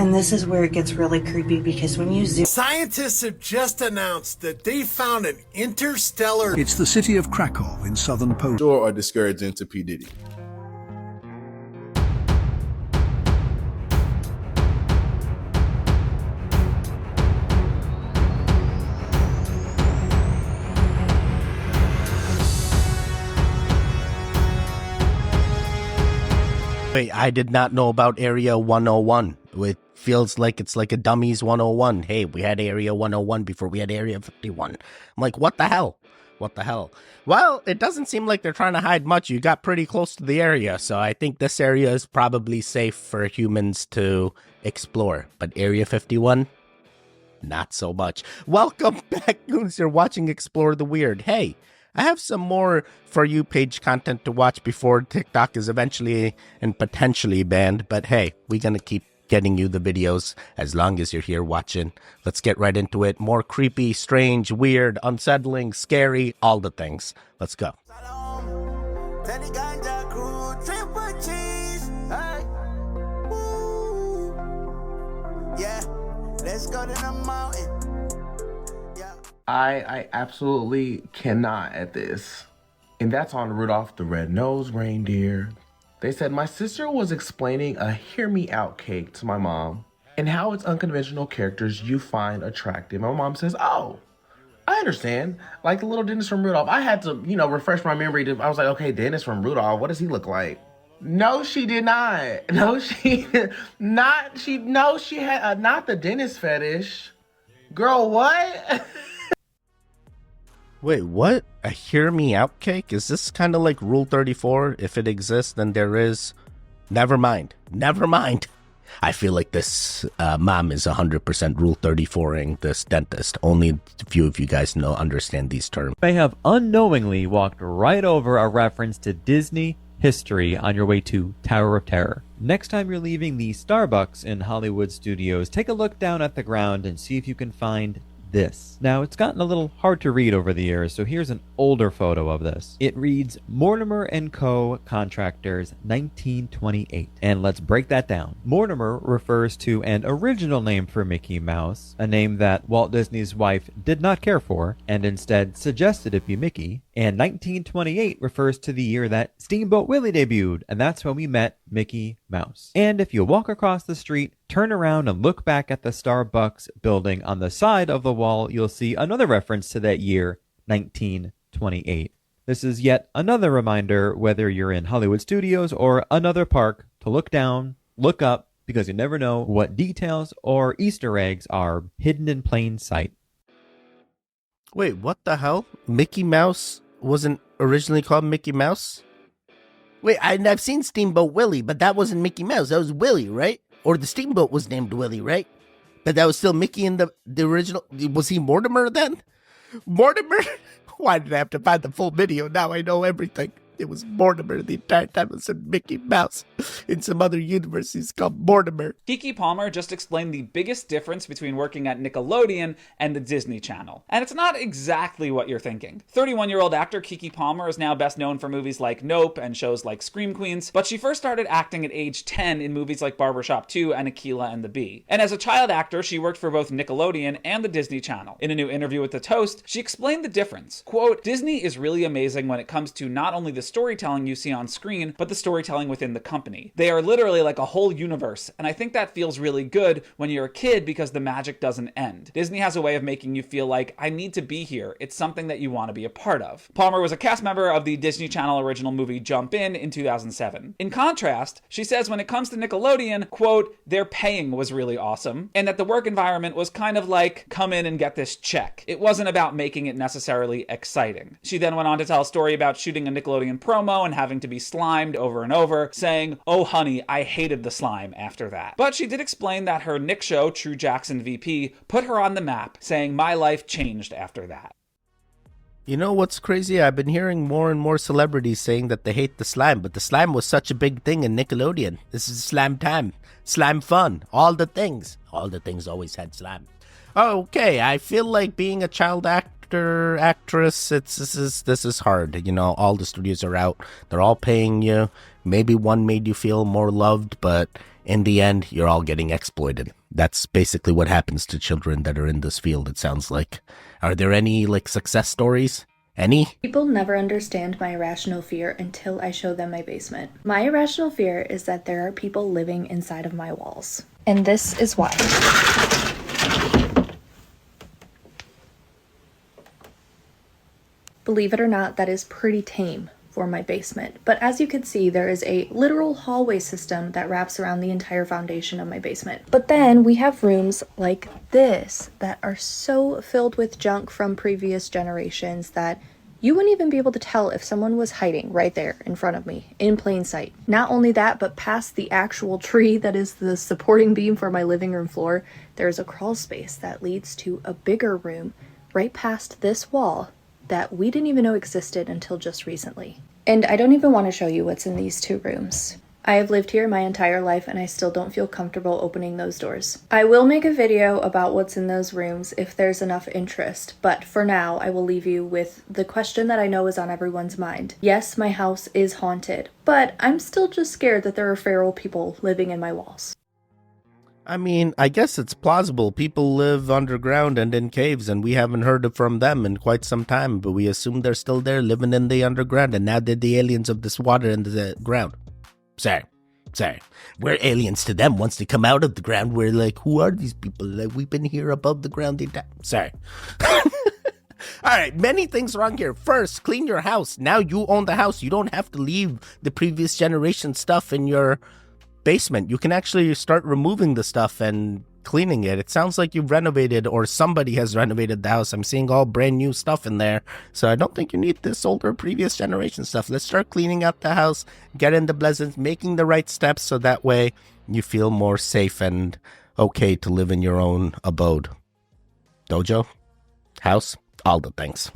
And this is where it gets really creepy, because when you zoom... Scientists have just announced that they found an interstellar... It's the city of Krakow in southern Poland. Sure are discouraging to P. Diddy. Wait, I did not know about Area 101. It feels like it's like a Dummies 101. Hey, we had Area 101 before we had Area 51. I'm like, what the hell? What the hell? Well, it doesn't seem like they're trying to hide much. You got pretty close to the area, so I think this area is probably safe for humans to explore. But Area 51? Not so much. Welcome back, goons. You're watching Explore the Weird. Hey, I have some more For You page content to watch before TikTok is eventually and potentially banned. But hey, we're going to keep getting you the videos as long as you're here watching. Let's get right into it. More creepy, strange, weird, unsettling, scary, all the things. Let's go. Yeah, let's go to the mountain. I absolutely cannot at this. And that's on Rudolph the Red-Nosed Reindeer. They said, my sister was explaining a Hear Me Out cake to my mom and how its unconventional characters you find attractive. My mom says, oh, I understand. Like the little Dennis from Rudolph. I had to, refresh my memory. I was like, okay, Dennis from Rudolph, what does he look like? No, she did not. No, she not the Dennis fetish. Girl, what? Wait, what? A Hear Me Out cake? Is this kind of like Rule 34? If it exists, then there is. Never mind. Never mind. I feel like this mom is 100% Rule 34ing this dentist. Only a few of you guys understand these terms. May have unknowingly walked right over a reference to Disney history on your way to Tower of Terror. Next time you're leaving the Starbucks in Hollywood Studios, take a look down at the ground and see if you can find this. Now, it's gotten a little hard to read over the years, so here's an older photo of this. It reads Mortimer & Co. Contractors, 1928. And let's break that down. Mortimer refers to an original name for Mickey Mouse, a name that Walt Disney's wife did not care for, and instead suggested it be Mickey. And 1928 refers to the year that Steamboat Willie debuted, and that's when we met Mickey Mouse. And if you walk across the street, turn around and look back at the Starbucks building on the side of the wall, you'll see another reference to that year, 1928. This is yet another reminder, whether you're in Hollywood Studios or another park, to look down, look up, because you never know what details or Easter eggs are hidden in plain sight. Wait, what the hell? Mickey Mouse wasn't originally called Mickey Mouse? Wait, I've seen Steamboat Willie, but that wasn't Mickey Mouse. That was Willie, right? Or the steamboat was named Willie, right? But that was still Mickey in the original. Was he Mortimer then? Mortimer? Why did I have to find the full video? Now I know everything. It was Mortimer the entire time. It was Mickey Mouse. In some other universe, he's called Mortimer. Keke Palmer just explained the biggest difference between working at Nickelodeon and the Disney Channel. And it's not exactly what you're thinking. 31-year-old actor Keke Palmer is now best known for movies like Nope and shows like Scream Queens, but she first started acting at age 10 in movies like Barbershop 2 and Akilah and the Bee. And as a child actor, she worked for both Nickelodeon and the Disney Channel. In a new interview with The Toast, she explained the difference. Quote, Disney is really amazing when it comes to not only the storytelling you see on screen, but the storytelling within the company. They are literally like a whole universe, and I think that feels really good when you're a kid because the magic doesn't end. Disney has a way of making you feel like, I need to be here. It's something that you want to be a part of. Palmer was a cast member of the Disney Channel original movie Jump In 2007. In contrast, she says when it comes to Nickelodeon, quote, their paying was really awesome, and that the work environment was kind of like, come in and get this check. It wasn't about making it necessarily exciting. She then went on to tell a story about shooting a Nickelodeon promo and having to be slimed over and over, saying, oh honey, I hated the slime after that. But she did explain that her Nick show, True Jackson VP, put her on the map, saying my life changed after that. You know what's crazy? I've been hearing more and more celebrities saying that they hate the slime, but the slime was such a big thing in Nickelodeon. This is slime time. Slime fun. All the things. All the things always had slime. Okay, I feel like being a child actress, this is hard. You know, all the studios are out. They're all paying you. Maybe one made you feel more loved, but In the end, you're all getting exploited. That's basically what happens to children that are in this field, it sounds like. Are there any, like, success stories? Any? People never understand my irrational fear until I show them my basement. My irrational fear is that there are people living inside of my walls. And this is why. Believe it or not, that is pretty tame for my basement. But as you can see, there is a literal hallway system that wraps around the entire foundation of my basement. But then we have rooms like this that are so filled with junk from previous generations that you wouldn't even be able to tell if someone was hiding right there in front of me, in plain sight. Not only that, but past the actual tree that is the supporting beam for my living room floor, there's a crawl space that leads to a bigger room right past this wall that we didn't even know existed until just recently. And I don't even want to show you what's in these two rooms. I have lived here my entire life and I still don't feel comfortable opening those doors. I will make a video about what's in those rooms if there's enough interest, but for now I will leave you with the question that I know is on everyone's mind. Yes, my house is haunted, but I'm still just scared that there are feral people living in my walls. I mean, I guess it's plausible. People live underground and in caves, and we haven't heard from them in quite some time, but we assume they're still there living in the underground, and now they're the aliens of this water and the ground. Sorry. We're aliens to them. Once they come out of the ground, we're like, who are these people? Like, we've been here above the ground. Sorry. All right, many things wrong here. First, clean your house. Now you own the house. You don't have to leave the previous generation stuff in your basement. You can actually start removing the stuff and cleaning it. It sounds like you've renovated, or somebody has renovated the house. I'm seeing all brand new stuff in there, so I don't think you need this older previous generation stuff. Let's start cleaning out the house, get into Pleasant, making the right steps so that way you feel more safe and okay to live in your own abode. Dojo, house, all the things.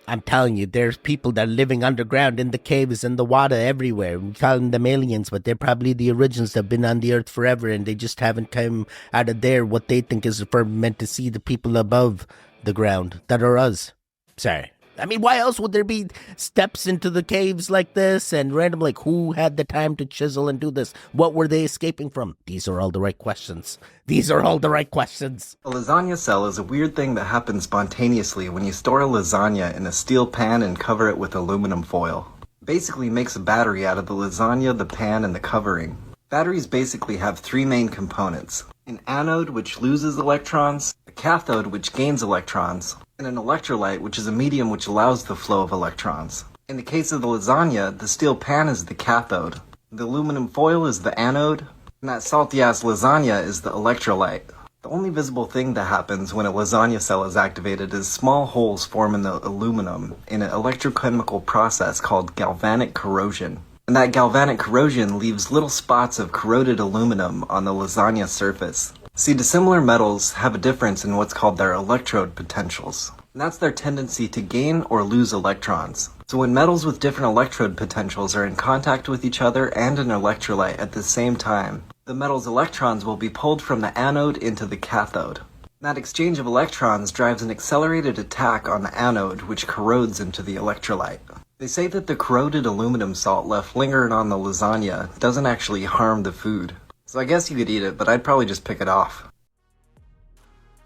I'm telling you, there's people that are living underground in the caves, in the water, everywhere. We call them aliens, but they're probably the originals that have been on the earth forever, and they just haven't come out of there what they think is meant to see the people above the ground that are us. Sorry. I mean, why else would there be steps into the caves like this and random, like, who had the time to chisel and do this? What were they escaping from? These are all the right questions. These are all the right questions. A lasagna cell is a weird thing that happens spontaneously when you store a lasagna in a steel pan and cover it with aluminum foil. Basically makes a battery out of the lasagna, the pan, and the covering. Batteries basically have three main components: an anode, which loses electrons, a cathode, which gains electrons, and an electrolyte, which is a medium which allows the flow of electrons. In the case of the lasagna, the steel pan is the cathode, the aluminum foil is the anode, and that salty-ass lasagna is the electrolyte. The only visible thing that happens when a lasagna cell is activated is small holes form in the aluminum in an electrochemical process called galvanic corrosion. And that galvanic corrosion leaves little spots of corroded aluminum on the lasagna surface. See, dissimilar metals have a difference in what's called their electrode potentials. And that's their tendency to gain or lose electrons. So when metals with different electrode potentials are in contact with each other and an electrolyte at the same time, the metal's electrons will be pulled from the anode into the cathode. That exchange of electrons drives an accelerated attack on the anode, which corrodes into the electrolyte. They say that the corroded aluminum salt left lingering on the lasagna doesn't actually harm the food. So I guess you could eat it, but I'd probably just pick it off.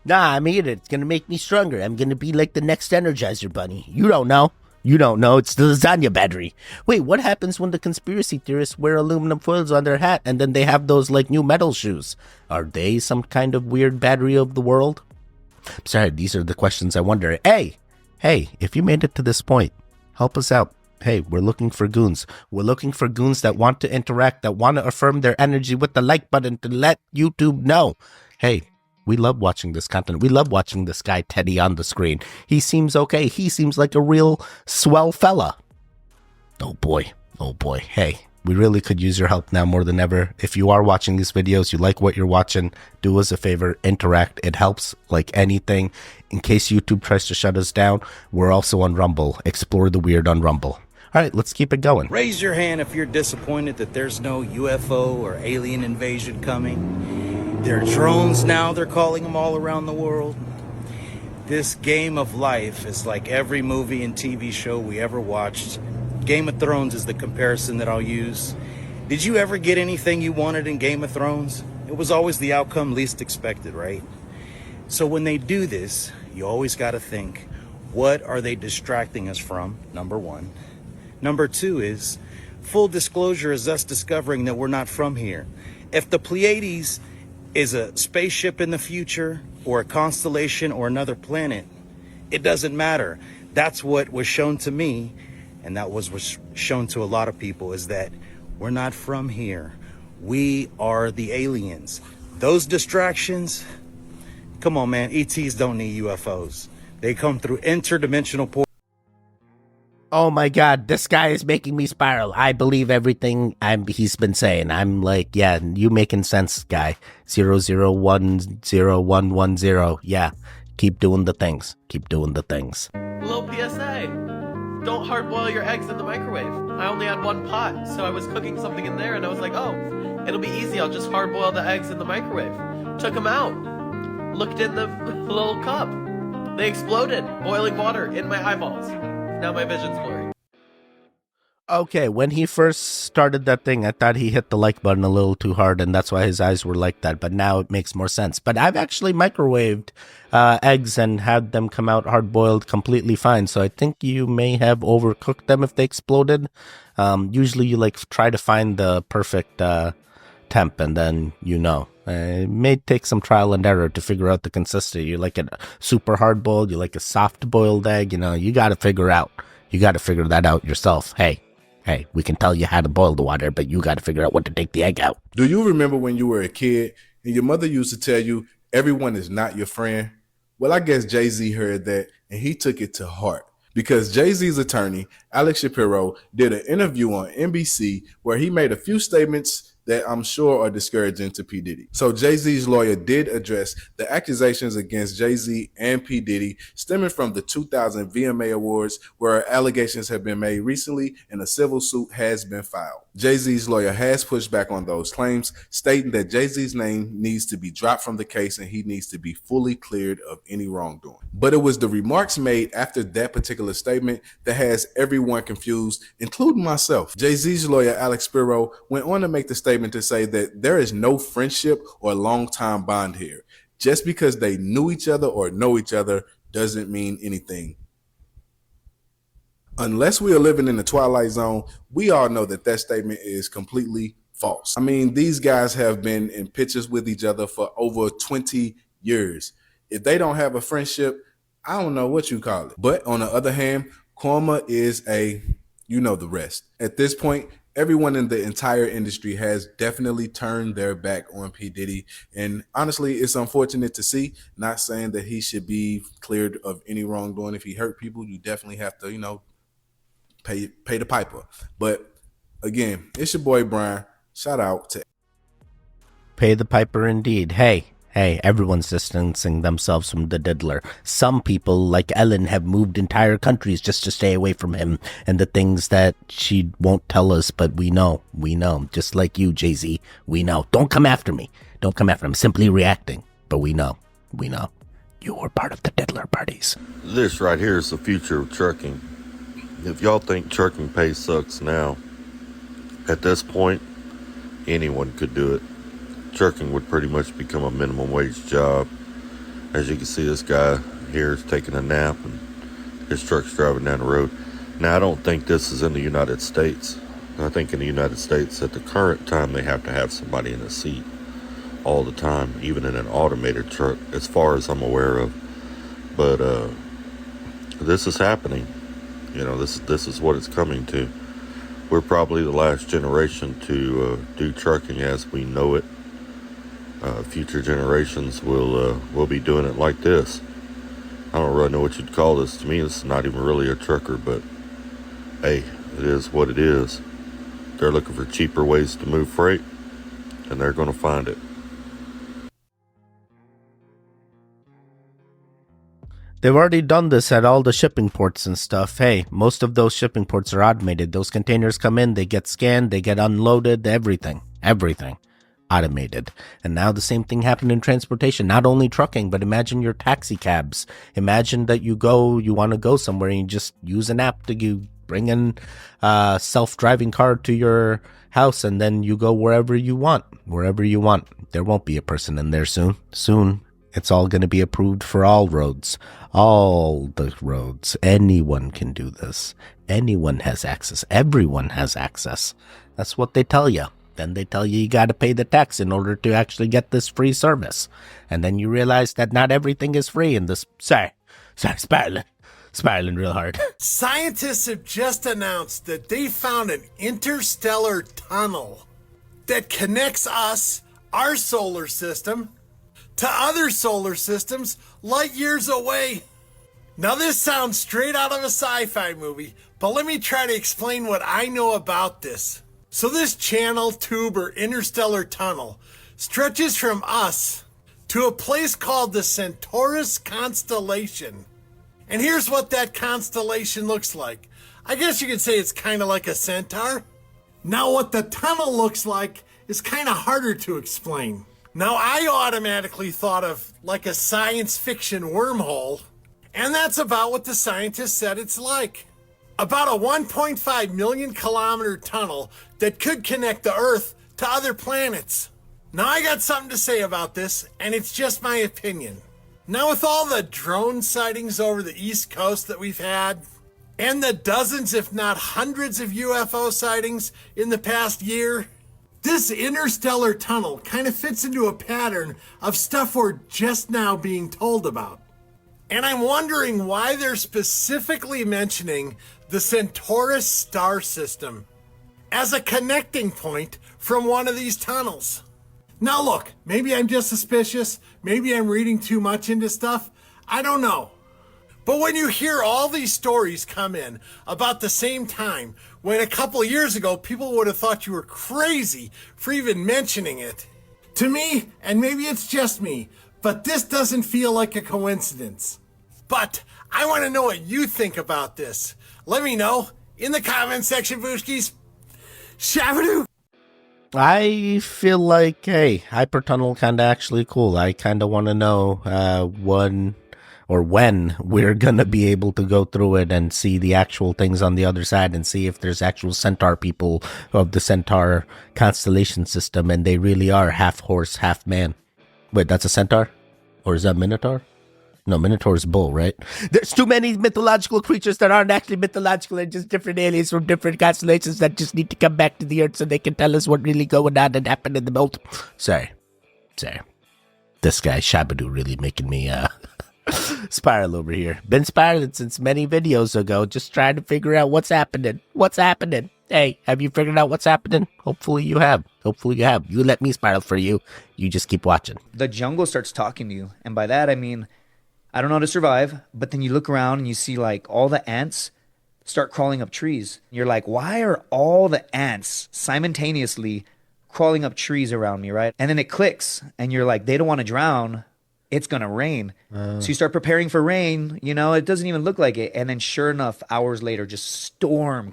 Nah, I'm eating it. It's gonna make me stronger. I'm gonna be like the next Energizer Bunny. You don't know. You don't know. It's the lasagna battery. Wait, what happens when the conspiracy theorists wear aluminum foils on their hat and then they have those, like, new metal shoes? Are they some kind of weird battery of the world? I'm sorry, these are the questions I wonder. Hey, if you made it to this point, help us out. Hey, we're looking for goons. We're looking for goons that want to interact, that want to affirm their energy with the like button to let YouTube know. Hey, we love watching this content. We love watching this guy Teddy on the screen. He seems okay. He seems like a real swell fella. Oh boy. Hey, we really could use your help now more than ever. If you are watching these videos, you like what you're watching, do us a favor, interact. It helps like anything. In case YouTube tries to shut us down, we're also on Rumble. Explore the weird on Rumble. All right, let's keep it going. Raise your hand if you're disappointed that there's no UFO or alien invasion coming. There are drones now, they're calling them all around the world. This game of life is like every movie and TV show we ever watched. Game of Thrones is the comparison that I'll use. Did you ever get anything you wanted in Game of Thrones? It was always the outcome least expected, right? So when they do this, you always got to think, what are they distracting us from? Number one. Number two is, full disclosure is us discovering that we're not from here. If the Pleiades is a spaceship in the future, or a constellation, or another planet, it doesn't matter. That's what was shown to me, and that was shown to a lot of people, is that we're not from here. We are the aliens. Those distractions, come on, man, ETs don't need UFOs. They come through interdimensional portals. Oh my God, this guy is making me spiral. I believe everything he's been saying. I'm like, yeah, you making sense, guy. 00101110. Yeah, keep doing the things. Keep doing the things. Little PSA. Don't hard boil your eggs in the microwave. I only had one pot, so I was cooking something in there and I was like, oh, it'll be easy. I'll just hard boil the eggs in the microwave. Took them out. Looked in the little cup. They exploded. Boiling water in my eyeballs. Now my vision's blurry. Okay, when he first started that thing, I thought he hit the like button a little too hard, and that's why his eyes were like that. But now it makes more sense. But I've actually microwaved eggs and had them come out hard-boiled completely fine. So I think you may have overcooked them if they exploded. Usually you like try to find the perfect temp, and then you know. It may take some trial and error to figure out the consistency. You like it super hard-boiled, you like a soft-boiled egg, you know, you got to figure that out yourself. Hey, we can tell you how to boil the water, but you got to figure out when to take the egg out. Do you remember when you were a kid and your mother used to tell you everyone is not your friend? Well, I guess Jay-Z heard that and he took it to heart, because Jay-Z's attorney, Alex Shapiro, did an interview on NBC where he made a few statements that I'm sure are discouraging to P. Diddy. So Jay-Z's lawyer did address the accusations against Jay-Z and P. Diddy stemming from the 2000 VMA Awards, where allegations have been made recently and a civil suit has been filed. Jay-Z's lawyer has pushed back on those claims, stating that Jay-Z's name needs to be dropped from the case and he needs to be fully cleared of any wrongdoing. But it was the remarks made after that particular statement that has everyone confused, including myself. Jay-Z's lawyer, Alex Shapiro, went on to make the statement to say that there is no friendship or long-time bond here. Just because they knew each other or know each other doesn't mean anything. Unless we are living in the Twilight Zone, we all know that that statement is completely false. I mean, these guys have been in pictures with each other for over 20 years. If they don't have a friendship, I don't know what you call it. But on the other hand, karma is you know the rest. At this point, everyone in the entire industry has definitely turned their back on P. Diddy. And honestly, it's unfortunate to see. Not saying that he should be cleared of any wrongdoing. If he hurt people, you definitely have to, pay the piper. But again, it's your boy Brian. Shout out to Pay the piper indeed. Hey, everyone's distancing themselves from the diddler. Some people, like Ellen, have moved entire countries just to stay away from him and the things that she won't tell us, but we know. Just like you, Jay-Z, we know. Don't come after me. I'm simply reacting, but we know. You were part of the diddler parties. This right here is the future of trucking. If y'all think trucking pay sucks now, at this point, anyone could do it. Trucking would pretty much become a minimum wage job. As you can see, this guy here is taking a nap and his truck's driving down the road. Now, I don't think this is in the United States. I think in the United States, at the current time, they have to have somebody in the seat all the time, even in an automated truck, as far as I'm aware of. But this is happening. This is what it's coming to. We're probably the last generation to do trucking as we know it. Future generations will be doing it like this. I don't really know what you'd call this. To me, this is not even really a trucker, but hey, it is what it is. They're looking for cheaper ways to move freight, and they're going to find it. They've already done this at all the shipping ports and stuff. Hey, most of those shipping ports are automated. Those containers come in, they get scanned, they get unloaded, everything automated. And now the same thing happened in transportation, not only trucking, but imagine your taxi cabs. Imagine that you want to go somewhere and you just use an app to bring in a self-driving car to your house, and then you go wherever you want. There won't be a person in there soon. It's all going to be approved for all roads. All the roads. Anyone can do this. Anyone has access. Everyone has access. That's what they tell you. Then they tell you got to pay the tax in order to actually get this free service. And then you realize that not everything is free in this. Sorry, spiraling real hard. Scientists have just announced that they found an interstellar tunnel that connects us, our solar system, to other solar systems light years away. Now this sounds straight out of a sci-fi movie, but let me try to explain what I know about this. So this channel, tube, or interstellar tunnel stretches from us to a place called the Centaurus constellation. And here's what that constellation looks like. I guess you could say it's kind of like a centaur. Now what the tunnel looks like is kind of harder to explain. Now, I automatically thought of like a science fiction wormhole, and that's about what the scientists said it's like. About a 1.5 million kilometer tunnel that could connect the Earth to other planets. Now, I got something to say about this, and it's just my opinion. Now, with all the drone sightings over the East Coast that we've had, and the dozens, if not hundreds of UFO sightings in the past year, this interstellar tunnel kind of fits into a pattern of stuff we're just now being told about. And I'm wondering why they're specifically mentioning the Centaurus star system as a connecting point from one of these tunnels. Now look, maybe I'm just suspicious, maybe I'm reading too much into stuff, I don't know. But when you hear all these stories come in about the same time, when a couple of years ago people would have thought you were crazy for even mentioning it, to me, and maybe it's just me, but this doesn't feel like a coincidence. But I want to know what you think about this. Let me know in the comment section, Booshkies. Shabadoo! I feel like, hey, hypertunnel kind of actually cool. I kind of want to know when we're going to be able to go through it and see the actual things on the other side and see if there's actual centaur people of the centaur constellation system, and they really are half horse, half man. Wait, that's a centaur? Or is that minotaur? No, minotaur is bull, right? There's too many mythological creatures that aren't actually mythological and just different aliens from different constellations that just need to come back to the Earth so they can tell us what really going on and happened in the world. Sorry. This guy, Shabadoo, really making me, spiral over here. Been spiraling since many videos ago, just trying to figure out what's happening. Hey, have you figured out what's happening? Hopefully you have. You let me spiral for you. You just keep watching. The jungle starts talking to you. And by that, I mean, I don't know how to survive. But then you look around and you see like all the ants start crawling up trees. You're like, why are all the ants simultaneously crawling up trees around me, right? And then it clicks and you're like, they don't want to drown. It's going to rain. So you start preparing for rain, it doesn't even look like it. And then sure enough, hours later, just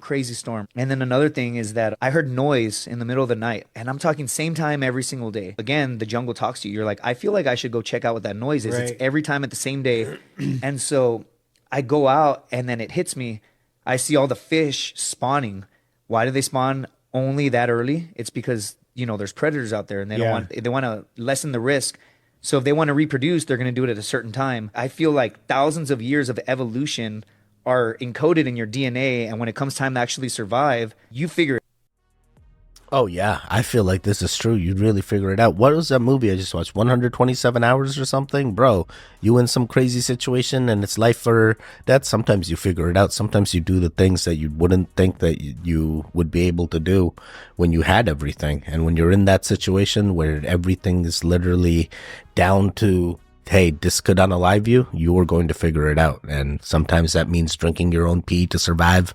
crazy storm. And then another thing is that I heard noise in the middle of the night, and I'm talking same time every single day. Again, the jungle talks to you. You're like, I feel like I should go check out what that noise is. Right. It's every time at the same day. And so I go out and then it hits me. I see all the fish spawning. Why do they spawn only that early? It's because, there's predators out there and they want to lessen the risk. So if they want to reproduce, they're going to do it at a certain time. I feel like thousands of years of evolution are encoded in your DNA. And when it comes time to actually survive, you figure it. Oh, yeah. I feel like this is true. You'd really figure it out. What was that movie I just watched? 127 Hours or something? Bro, you in some crazy situation and it's life or death. Sometimes you figure it out. Sometimes you do the things that you wouldn't think that you would be able to do when you had everything. And when you're in that situation where everything is literally down to, hey, this could unalive you, you are going to figure it out. And sometimes that means drinking your own pee to survive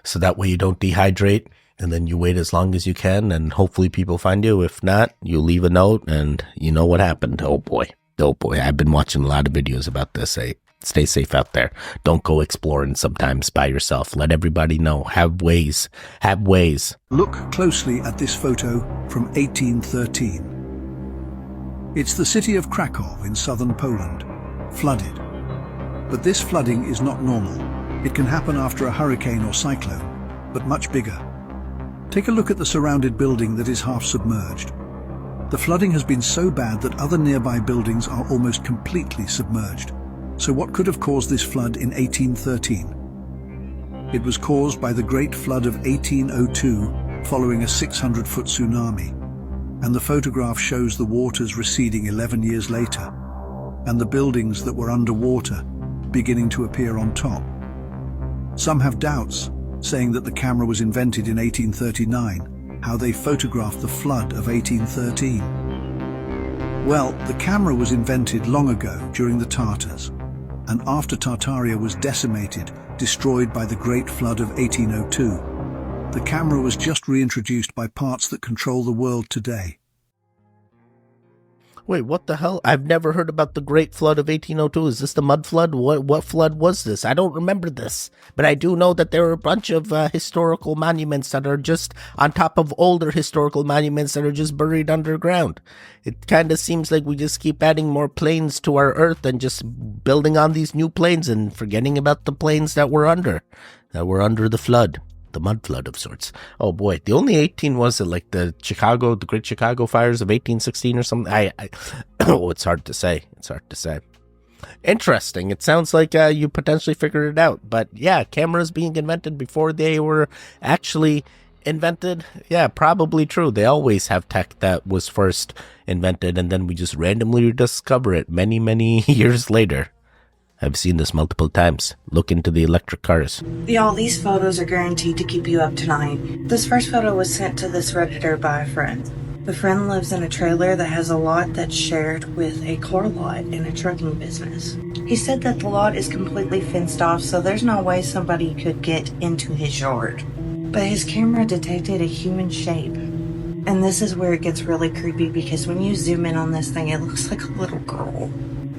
so that way you don't dehydrate. And then you wait as long as you can, and hopefully people find you. If not, you leave a note, and you know what happened. Oh boy. I've been watching a lot of videos about this. Hey, stay safe out there. Don't go exploring sometimes by yourself. Let everybody know. Have ways. Look closely at this photo from 1813. It's the city of Krakow in southern Poland, flooded. But this flooding is not normal. It can happen after a hurricane or cyclone, but much bigger. Take a look at the surrounded building that is half submerged. The flooding has been so bad that other nearby buildings are almost completely submerged. So what could have caused this flood in 1813? It was caused by the Great Flood of 1802 following a 600-foot tsunami. And the photograph shows the waters receding 11 years later, and the buildings that were underwater beginning to appear on top. Some have doubts, saying that the camera was invented in 1839, how they photographed the flood of 1813. Well, the camera was invented long ago during the Tartars, and after Tartaria was decimated, destroyed by the Great Flood of 1802, the camera was just reintroduced by parts that control the world today. Wait, what the hell? I've never heard about the Great Flood of 1802. Is this the mud flood? What flood was this? I don't remember this. But I do know that there are a bunch of historical monuments that are just on top of older historical monuments that are just buried underground. It kind of seems like we just keep adding more planes to our Earth and just building on these new planes and forgetting about the planes that were under the flood. The mud flood of sorts. Oh boy, the only 18 was it like the Great Chicago fires of 1816 or something? Oh, it's hard to say. Interesting. It sounds like you potentially figured it out. But yeah, cameras being invented before they were actually invented. Yeah, probably true. They always have tech that was first invented and then we just randomly discover it many, many years later. I've seen this multiple times. Look into the electric cars. Y'all, these photos are guaranteed to keep you up tonight. This first photo was sent to this Redditor by a friend. The friend lives in a trailer that has a lot that's shared with a car lot in a trucking business. He said that the lot is completely fenced off, so there's no way somebody could get into his yard. But his camera detected a human shape. And this is where it gets really creepy because when you zoom in on this thing, it looks like a little girl.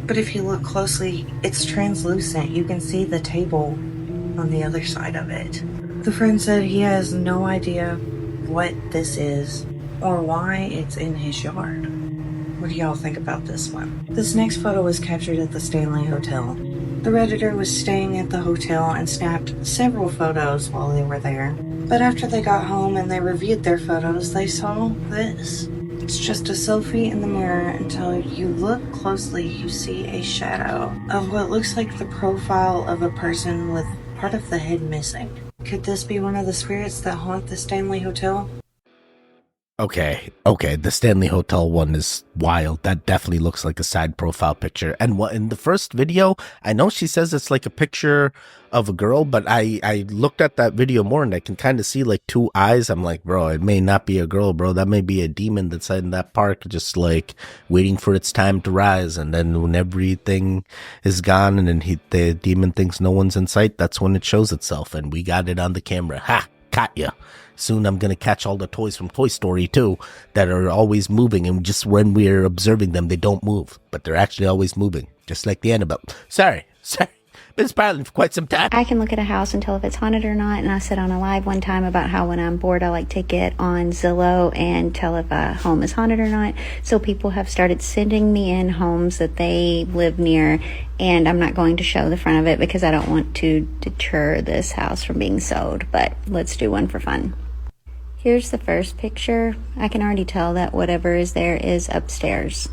But if you look closely, it's translucent. You can see the table on the other side of it. The friend said he has no idea what this is or why it's in his yard. What do y'all think about this one? This next photo was captured at the Stanley Hotel. The Redditor was staying at the hotel and snapped several photos while they were there. But after they got home and they reviewed their photos, they saw this. It's just a selfie in the mirror until you look closely, you see a shadow of what looks like the profile of a person with part of the head missing. Could this be one of the spirits that haunt the Stanley Hotel? Okay, the Stanley Hotel one is wild. That definitely looks like a side profile picture. And what in the first video, I know she says it's like a picture of a girl, but I looked at that video more and I can kind of see like two eyes. I'm like, bro, it may not be a girl, bro. That may be a demon that's in that park just like waiting for its time to rise. And then when everything is gone and then the demon thinks no one's in sight, that's when it shows itself. And we got it on the camera. Ha! Caught ya. Soon I'm going to catch all the toys from Toy Story 2 that are always moving, and just when we're observing them, they don't move, but they're actually always moving, just like the Annabelle. Sorry. Been spiraling for quite some time. I can look at a house and tell if it's haunted or not, and I said on a live one time about how when I'm bored, I like to get on Zillow and tell if a home is haunted or not. So people have started sending me in homes that they live near, and I'm not going to show the front of it because I don't want to deter this house from being sold, but let's do one for fun. Here's the first picture. I can already tell that whatever is there is upstairs.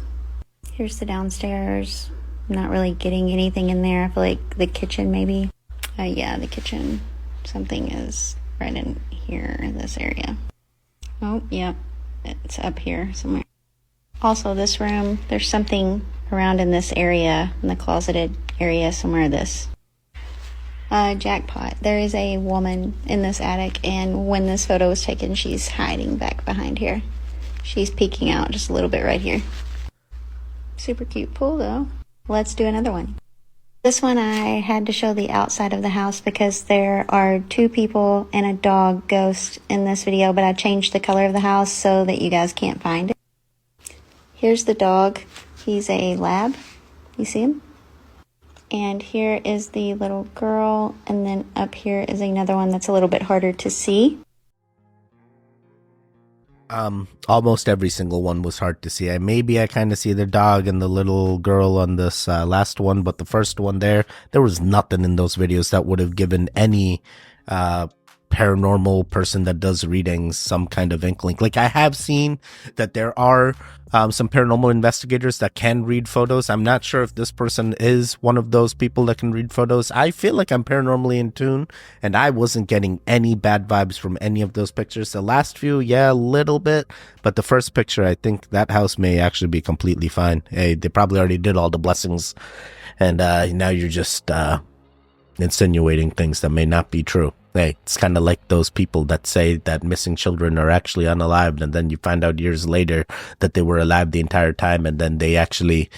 Here's the downstairs. I'm not really getting anything in there. I feel like the kitchen maybe. Yeah, the kitchen. Something is right in here in this area. Oh, yep. It's up here somewhere. Also, this room, there's something around in this area, in the closeted area somewhere. This jackpot. There is a woman in this attic, and when this photo was taken, she's hiding back behind here. She's peeking out just a little bit right here. Super cute pool, though. Let's do another one. This one I had to show the outside of the house because there are 2 people and a dog ghost in this video, but I changed the color of the house so that you guys can't find it. Here's the dog. He's a lab. You see him? And here is the little girl, and then up here is another one that's a little bit harder to see. Almost every single one was hard to see. Maybe I kind of see the dog and the little girl on this last one, but the first one there was nothing in those videos that would have given any paranormal person that does readings some kind of inkling. Like, I have seen that there are some paranormal investigators that can read photos. I'm not sure if this person is one of those people that can read photos. I feel like I'm paranormally in tune, and I wasn't getting any bad vibes from any of those pictures. The last few, yeah, a little bit, but the first picture, I think that house may actually be completely fine. Hey, they probably already did all the blessings, and now you're just insinuating things that may not be true. Hey, it's kind of like those people that say that missing children are actually unalived, and then you find out years later that they were alive the entire time, and then they actually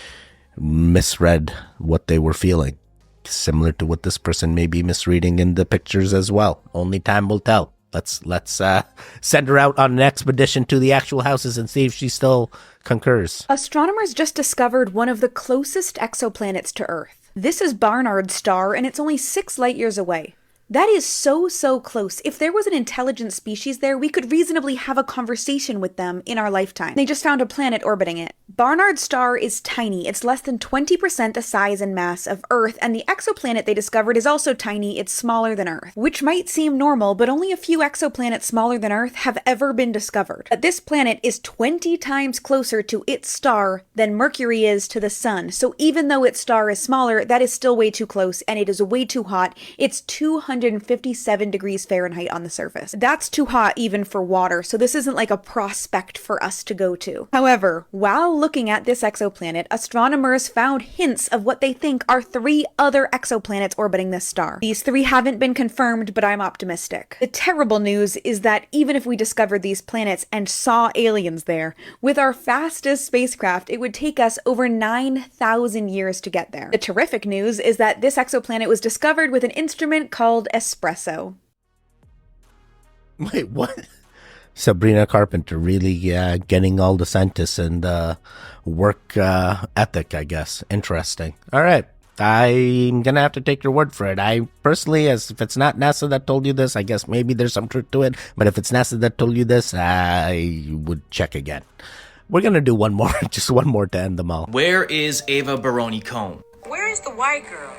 misread what they were feeling. Similar to what this person may be misreading in the pictures as well. Only time will tell. Let's send her out on an expedition to the actual houses and see if she still concurs. Astronomers just discovered one of the closest exoplanets to Earth. This is Barnard's star, and it's only 6 light years away. That is so close. If there was an intelligent species there, we could reasonably have a conversation with them in our lifetime. They just found a planet orbiting it. Barnard's star is tiny. It's less than 20% the size and mass of Earth, and the exoplanet they discovered is also tiny. It's smaller than Earth, which might seem normal, but only a few exoplanets smaller than Earth have ever been discovered. But this planet is 20 times closer to its star than Mercury is to the sun. So even though its star is smaller, that is still way too close, and it is way too hot. It's 257 degrees Fahrenheit on the surface. That's too hot even for water, so this isn't like a prospect for us to go to. However, while looking at this exoplanet, astronomers found hints of what they think are 3 other exoplanets orbiting this star. These 3 haven't been confirmed, but I'm optimistic. The terrible news is that even if we discovered these planets and saw aliens there, with our fastest spacecraft, it would take us over 9,000 years to get there. The terrific news is that this exoplanet was discovered with an instrument called espresso. Wait, what? Sabrina Carpenter really getting all the scientists and work ethic, I guess. Interesting. All right. I'm going to have to take your word for it. I personally, as if it's not NASA that told you this, I guess maybe there's some truth to it. But if it's NASA that told you this, I would check again. We're going to do one more, just one more to end them all. Where is Ava Baroni Cohn? Where is the white girl?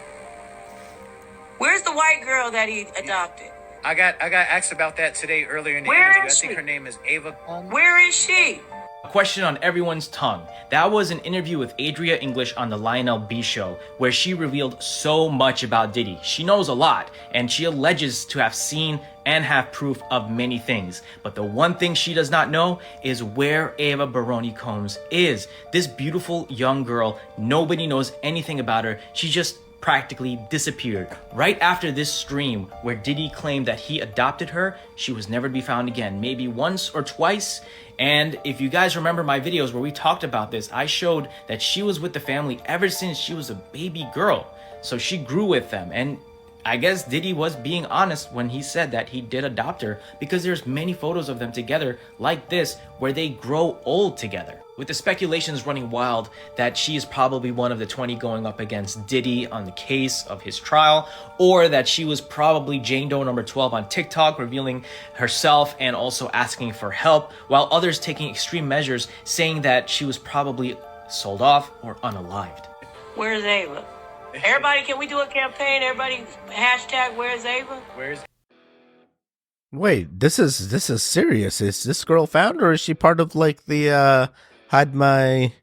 Where's the white girl that he adopted? I got asked about that today earlier in the Where interview. is I think she? her name is Ava. Where is she? A question on everyone's tongue. That was an interview with Adria English on the Lionel B show, where she revealed so much about Diddy. She knows a lot, and she alleges to have seen and have proof of many things. But the one thing she does not know is where Ava Baroni Combs is. This beautiful young girl, nobody knows anything about her. She just practically disappeared. Right after this stream where Diddy claimed that he adopted her, she was never to be found again, maybe once or twice. And if you guys remember my videos where we talked about this, I showed that she was with the family ever since she was a baby girl. So she grew with them, and I guess Diddy was being honest when he said that he did adopt her, because there's many photos of them together like this where they grow old together. With the speculations running wild that she is probably one of the 20 going up against Diddy on the case of his trial, or that she was probably Jane Doe number 12 on TikTok, revealing herself and also asking for help, while others taking extreme measures saying that she was probably sold off or unalived. Where's Ava? Everybody, can we do a campaign? Everybody, hashtag where's Ava? Wait, this is serious. Is this girl found, or is she part of like the hide my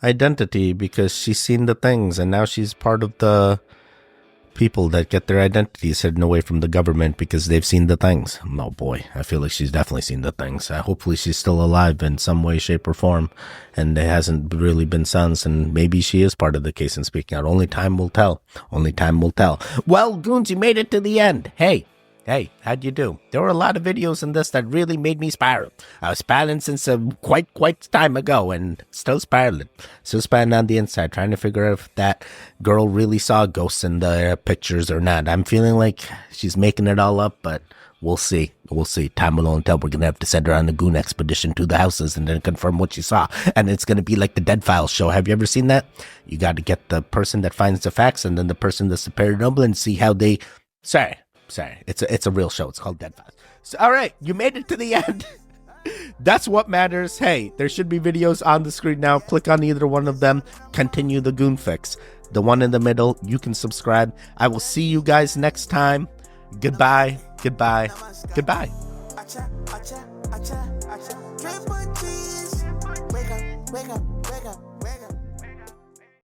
identity because she's seen the things and now she's part of the people that get their identities hidden away from the government because they've seen the things. Oh boy, I feel like she's definitely seen the things. Hopefully she's still alive in some way, shape, or form, and it hasn't really been silenced, and maybe she is part of the case and speaking out. Only time will tell. Only time will tell. Well, goons, you made it to the end. Hey, how'd you do? There were a lot of videos in this that really made me spiral. I was spiraling since quite time ago, and still spiraling. Still spiraling on the inside, trying to figure out if that girl really saw ghosts in the pictures or not. I'm feeling like she's making it all up, but we'll see. We'll see. Time will only tell. We're going to have to send her on a goon expedition to the houses and then confirm what she saw. And it's going to be like the Dead Files show. Have you ever seen that? You got to get the person that finds the facts and then the person that's the paranormal and see how they... Sorry. It's a real show. It's called Dead Files. So, all right, you made it to the end. That's what matters. Hey, there should be videos on the screen now. Click on either one of them. Continue the goon fix. The one in the middle, you can subscribe. I will see you guys next time. Goodbye. Goodbye. Goodbye. Wake up.